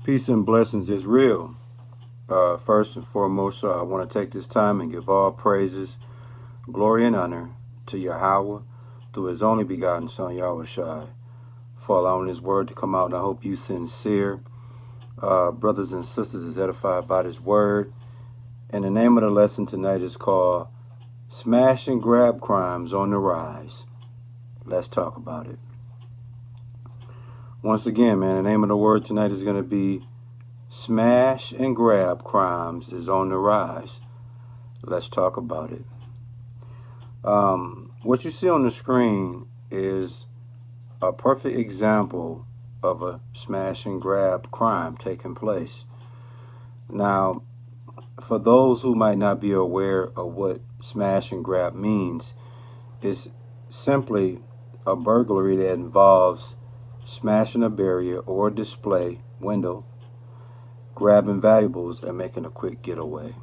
Peace and blessings is real. First and foremost, I want to take this time and give all praises, glory, and honor to Yahweh through His only begotten Son, Yahweh Shai, for allowing His word to come out. And I hope you sincere brothers and sisters is edified by this word. And the name of the lesson tonight is called Smash and Grab Crimes on the Rise. Let's talk about it. Once again, man, the name of the word tonight is going to be Smash and Grab Crimes is on the Rise. Let's talk about it. What you see on the screen is a perfect example of a smash and grab crime taking place. Now, for those who might not be aware of what smash and grab means, it's simply a burglary that involves smashing a barrier or display window, grabbing valuables, and making a quick getaway.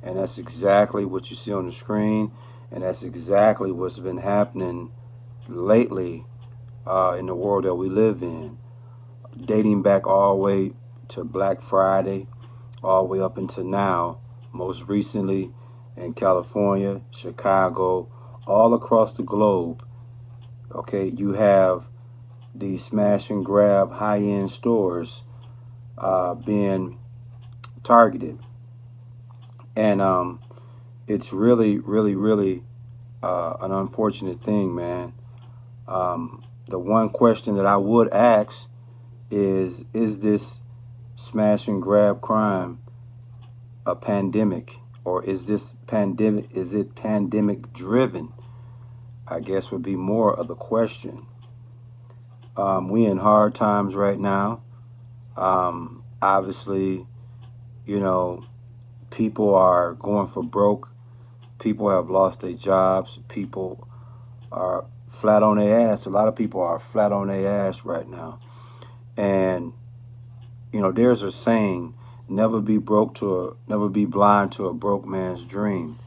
And that's exactly what you see on the screen, and that's exactly what's been happening lately in the world that we live in, dating back all the way to Black Friday, all the way up until now, most recently in California, Chicago, all across the globe. Okay, you have these smash and grab high-end stores being targeted. And it's really, really, really an unfortunate thing, man. The one question that I would ask is this smash and grab crime a pandemic, or is it pandemic driven? I guess would be more of the question. We in hard times right now. Obviously, people are going for broke. People have lost their jobs. People are flat on their ass. A lot of people are flat on their ass right now. And, there's a saying, never be blind to a broke man's dream.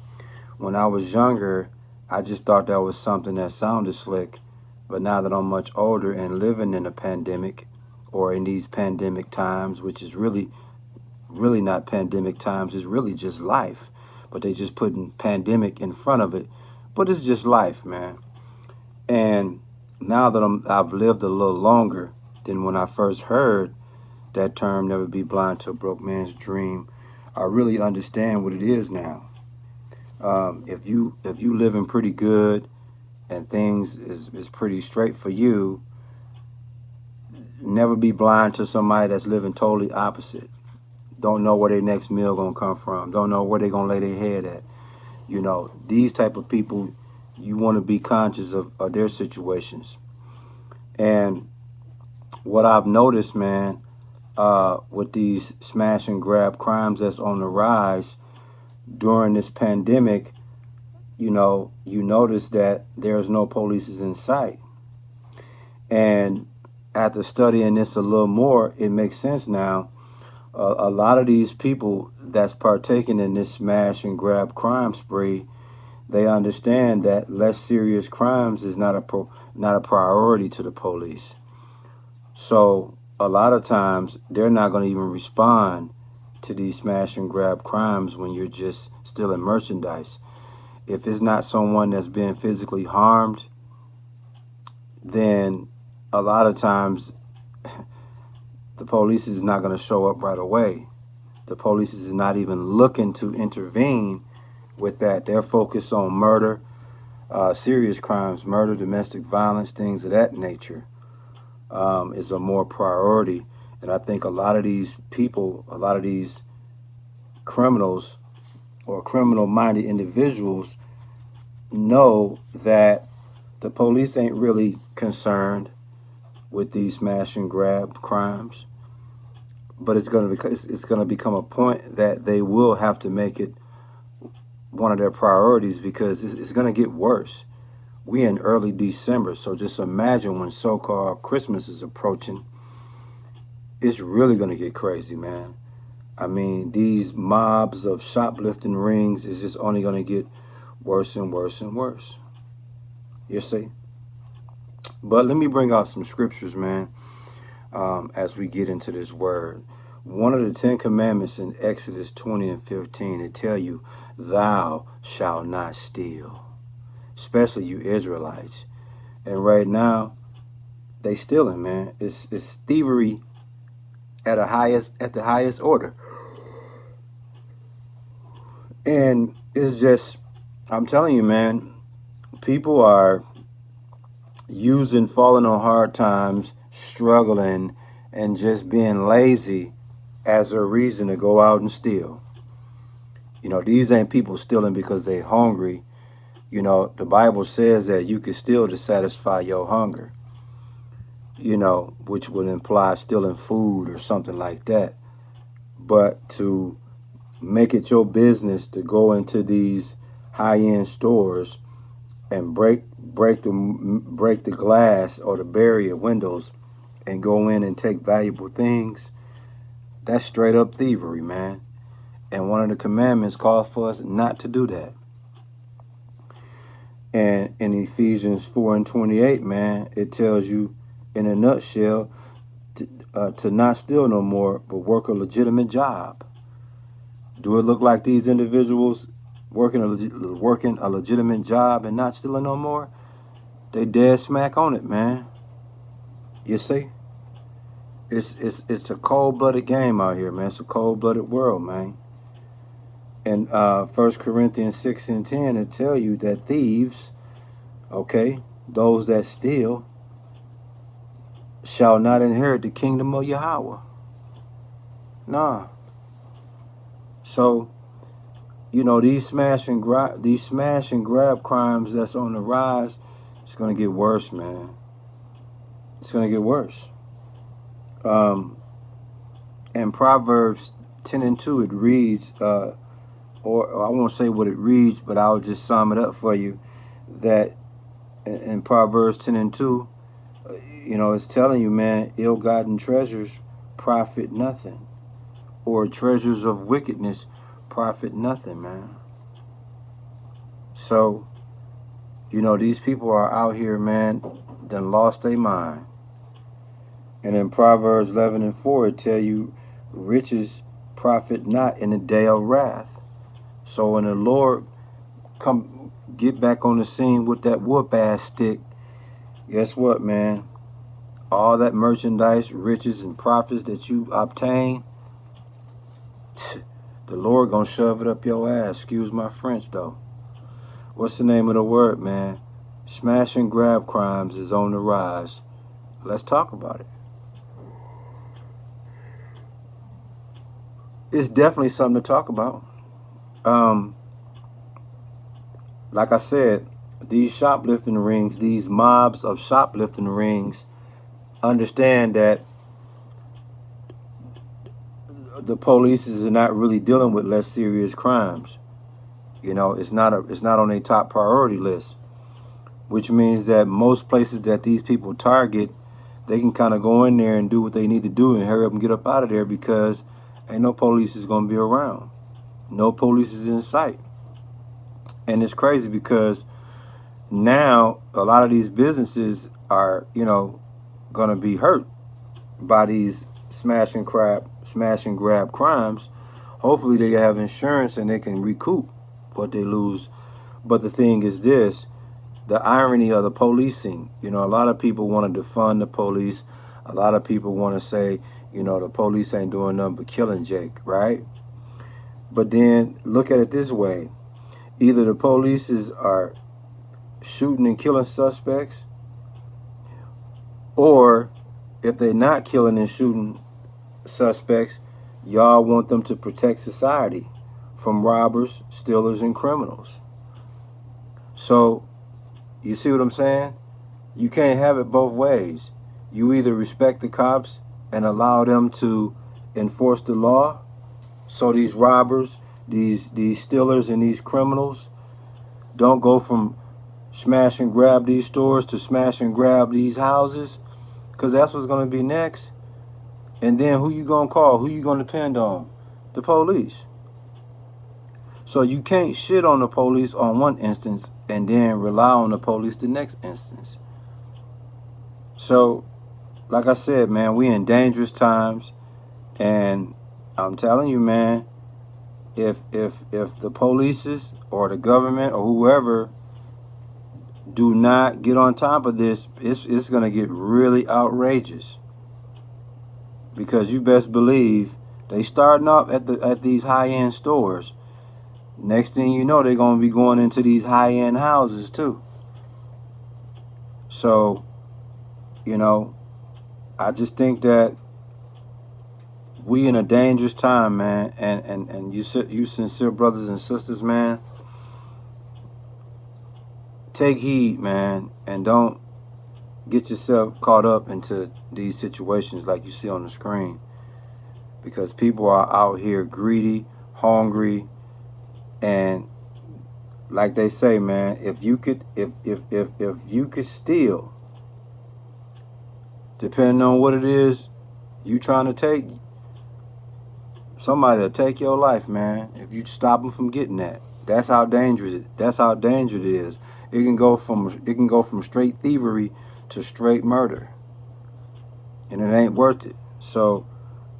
When I was younger, I just thought that was something that sounded slick. But now that I'm much older and living in a pandemic, or in these pandemic times, which is really not pandemic times, it's really just life. But they just putting pandemic in front of it. But it's just life, man. And now that I've lived a little longer than when I first heard that term, never be blind to a broke man's dream, I really understand what it is now. If you living pretty good and things is pretty straight for you, never be blind to somebody that's living totally opposite. Don't know where their next meal gonna come from. Don't know where they gonna lay their head at. These type of people, you want to be conscious of their situations. And what I've noticed, man, with these smash and grab crimes that's on the rise during this pandemic, you notice that there's no police in sight. And after studying this a little more, it makes sense now. A lot of these people that's partaking in this smash and grab crime spree, they understand that less serious crimes is not a priority to the police. So a lot of times they're not going to even respond to these smash and grab crimes when you're just stealing merchandise. If it's not someone that's been physically harmed, then a lot of times the police is not going to show up right away. The police is not even looking to intervene with that. They're focused on murder, serious crimes, murder, domestic violence, things of that nature is a more priority. And I think a lot of these people, a lot of these criminals or criminal-minded individuals know that the police ain't really concerned with these smash and grab crimes. But it's going to become a point that they will have to make it one of their priorities, because it's going to get worse. We in early December, so just imagine when so-called Christmas is approaching. It's really going to get crazy, man. I mean, these mobs of shoplifting rings is just only going to get worse and worse and worse. You see? But let me bring out some scriptures, man. as we get into this word. One of the 10 commandments in Exodus 20 and 15, it tell you, thou shalt not steal, especially you Israelites. And right now, they stealing, man. It's thievery at the highest order. And it's just, I'm telling you, man, people are falling on hard times, struggling, and just being lazy as a reason to go out and steal. You know, these ain't people stealing because they hungry. You know, the Bible says that you can steal to satisfy your hunger, you know, which would imply stealing food or something like that. But to make it your business to go into these high-end stores and break the glass or the barrier windows and go in and take valuable things, that's straight up thievery, man. And one of the commandments calls for us not to do that. And in Ephesians 4 and 28, man, it tells you in a nutshell to not steal no more, but work a legitimate job. Do it look like these individuals working a legitimate job and not stealing no more? They dead smack on it, man. You see? It's a cold-blooded game out here, man. It's a cold-blooded world, man. And 1 Corinthians 6 and 10, it tell you that thieves, okay, those that steal, shall not inherit the kingdom of Yahweh. Nah. So, you know, these smash and grab crimes that's on the rise, it's gonna get worse, man. It's gonna get worse. In Proverbs 10 and 2, it reads, or I won't say what it reads, but I'll just sum it up for you, that in Proverbs 10 and 2, you know, it's telling you, man, ill-gotten treasures profit nothing, or treasures of wickedness profit nothing, man. So, you know, these people are out here, man, done lost their mind. And in Proverbs 11 and 4, it tell you, riches profit not in the day of wrath. So when the Lord come get back on the scene with that whoop-ass stick, guess what, man? All that merchandise, riches, and profits that you obtain, the Lord gonna shove it up your ass. Excuse my French, though. What's the name of the word, man? Smash and grab crimes is on the rise. Let's talk about it. It's definitely something to talk about. Like I said, these shoplifting rings, these mobs of shoplifting rings, understand that the police is not really dealing with less serious crimes. You know, it's not on a top priority list, which means that most places that these people target, they can kind of go in there and do what they need to do and hurry up and get up out of there, because ain't no police is going to be around. No police is in sight. And it's crazy because now a lot of these businesses are, you know, going to be hurt by these smash and grab crimes. Hopefully they have insurance and they can recoup what they lose. But the thing is this, the irony of the policing. You know, a lot of people want to defund the police. A lot of people want to say, you know, the police ain't doing nothing but killing Jake, right? But then look at it this way. Either the police are shooting and killing suspects, or if they're not killing and shooting suspects, y'all want them to protect society from robbers, stealers, and criminals. So, you see what I'm saying? You can't have it both ways. You either respect the cops and allow them to enforce the law, so these robbers, these stealers, and these criminals don't go from smash and grab these stores to smash and grab these houses, because that's what's going to be next. And then who you going to call? Who you going to depend on? The police. So you can't shit on the police on one instance and then rely on the police the next instance. So like I said, man, we in dangerous times, and I'm telling you, man, if the police or the government or whoever do not get on top of this, it's gonna get really outrageous. Because you best believe they starting off at these high end stores. Next thing you know, they're gonna be going into these high end houses too. So, you know, I just think that we in a dangerous time, man. And you sincere brothers and sisters, man, take heed, man, and don't get yourself caught up into these situations like you see on the screen, because people are out here greedy, hungry, and like they say, man, if you could steal, depending on what it is you trying to take, somebody will take your life, man, if you stop them from getting that. That's how dangerous it is. It can go from straight thievery to straight murder, and it ain't worth it. So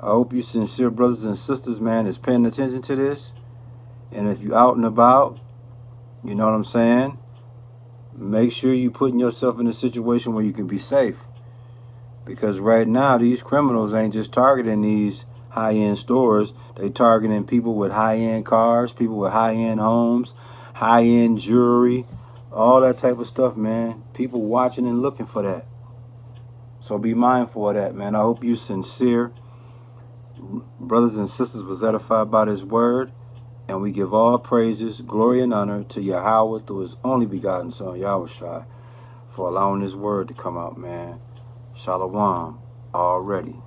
I hope you sincere brothers and sisters, man, is paying attention to this. And if you out and about, you know what I'm saying, make sure you putting yourself in a situation where you can be safe. Because right now, these criminals ain't just targeting these high-end stores. They targeting people with high-end cars, people with high-end homes, high-end jewelry, all that type of stuff, man. People watching and looking for that. So be mindful of that, man. I hope you sincere brothers and sisters was edified by this word. And we give all praises, glory, and honor to Yahweh through his only begotten son, Yahushua, for allowing this word to come out, man. Shalom already.